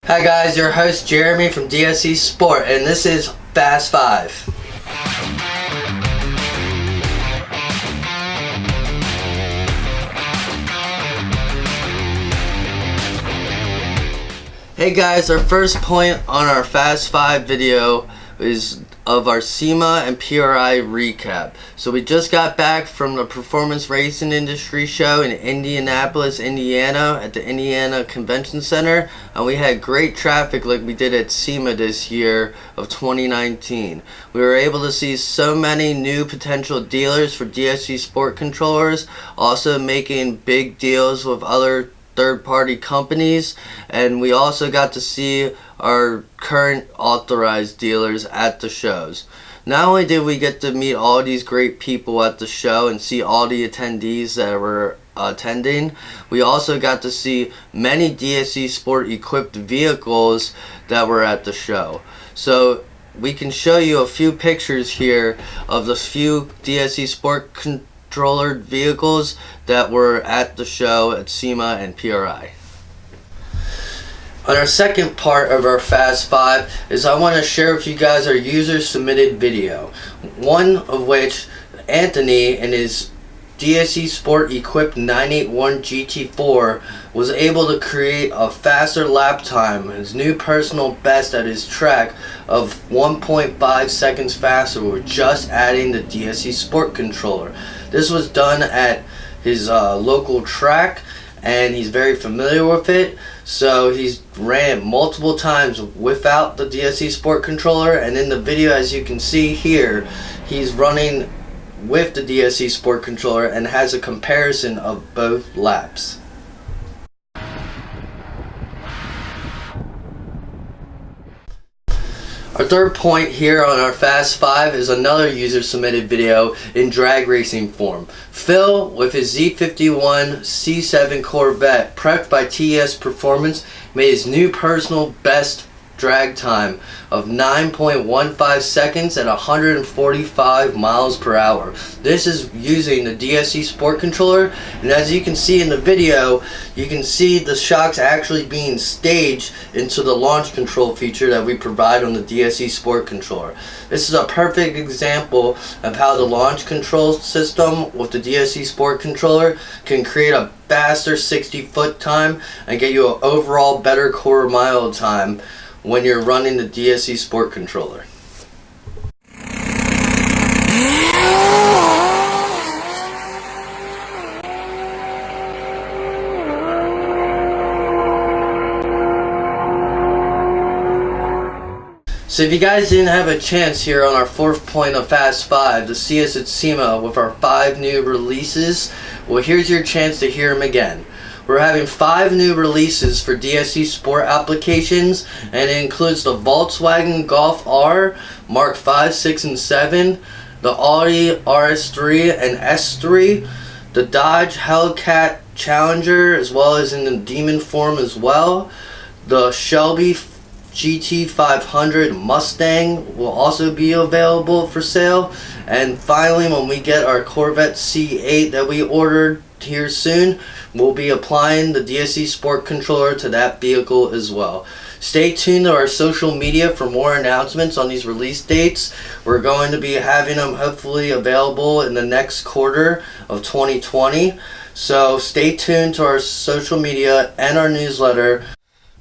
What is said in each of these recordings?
Hi guys, your host Jeremy from DSC Sport, and this is Fast 5. Hey guys, our first point on our Fast 5 video is of our SEMA and PRI recap. So we just got back from the Performance Racing Industry Show in Indianapolis, Indiana at the Indiana Convention Center, and we had great traffic like we did at SEMA this year of 2019. We were able to see so many new potential dealers for DSC Sport controllers, also making big deals with other third-party companies, and we also got to see our current authorized dealers at the shows. Not only did we get to meet all these great people at the show and see all the attendees that were attending, we also got to see many DSC Sport equipped vehicles that were at the show. So we can show you a few pictures here of the few DSC Sport controller vehicles that were at the show at SEMA and PRI. On our second part of our Fast 5 is I want to share with you guys our user submitted video. One of which, Anthony and his DSC Sport equipped 981 GT4 was able to create a faster lap time, his new personal best at his track of 1.5 seconds faster with just adding the DSC Sport controller. This was done at his local track, and he's very familiar with it, so he's ran it multiple times without the DSC Sport controller, and in the video, as you can see here, he's running with the DSC Sport controller and has a comparison of both laps. Our third point here on our Fast 5 is another user submitted video in drag racing form. Phil, with his Z51 C7 Corvette prepped by TES Performance, made his new personal best drag time of 9.15 seconds at 145 miles per hour. This is using the DSC Sport controller, and as you can see in the video, you can see the shocks actually being staged into the launch control feature that we provide on the DSC Sport controller. This is a perfect example of how the launch control system with the DSC Sport controller can create a faster 60-foot time and get you an overall better quarter mile time when you're running the DSC Sport controller. So if you guys didn't have a chance here on our fourth point of Fast 5 to see us at SEMA with our 5 new releases, well, here's your chance to hear them again. We're having 5 new releases for DSC Sport applications, and it includes the Volkswagen Golf R Mark 5, 6, and 7, the Audi RS3 and S3, the Dodge Hellcat Challenger, as well as in the Demon form as well. The Shelby GT500 Mustang will also be available for sale. And finally, when we get our Corvette C8 that we ordered here soon, we'll be applying the DSC Sport controller to that vehicle as well. Stay tuned to our social media for more announcements on these release dates. We're going to be having them hopefully available in the next quarter of 2020. So stay tuned to our social media and our newsletter.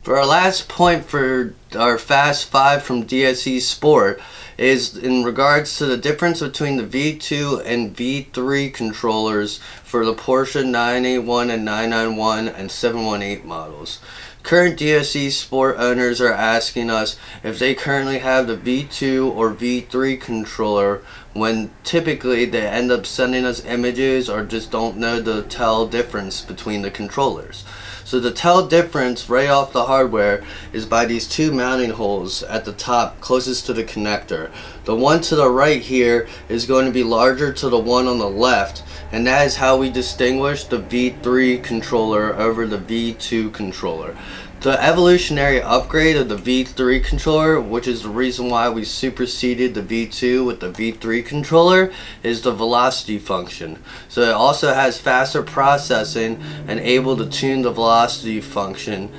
For our last point for our Fast 5 from DSC Sport is in regards to the difference between the V2 and V3 controllers for the Porsche 981 and 991 and 718 models. Current DSC Sport owners are asking us if they currently have the V2 or V3 controller, when typically they end up sending us images or just don't know the tell difference between the controllers. So the tell difference right off the hardware is by these 2 mounting holes at the top closest to the connector. The one to the right here is going to be larger to the one on the left, and that is how we distinguish the V3 controller over the V2 controller. The evolutionary upgrade of the V3 controller, which is the reason why we superseded the V2 with the V3 controller, is the velocity function. So it also has faster processing and able to tune the velocity function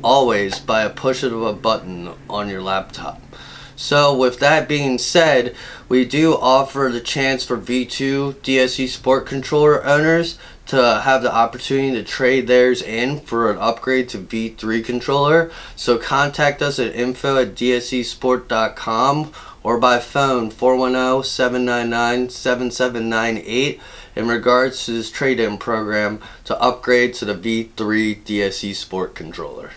always by a push of a button on your laptop. So with that being said, we do offer the chance for V2 DSC Sport controller owners to have the opportunity to trade theirs in for an upgrade to V3 controller. So contact us at info@dscsport.com or by phone 410-799-7798 in regards to this trade-in program to upgrade to the V3 DSC Sport controller.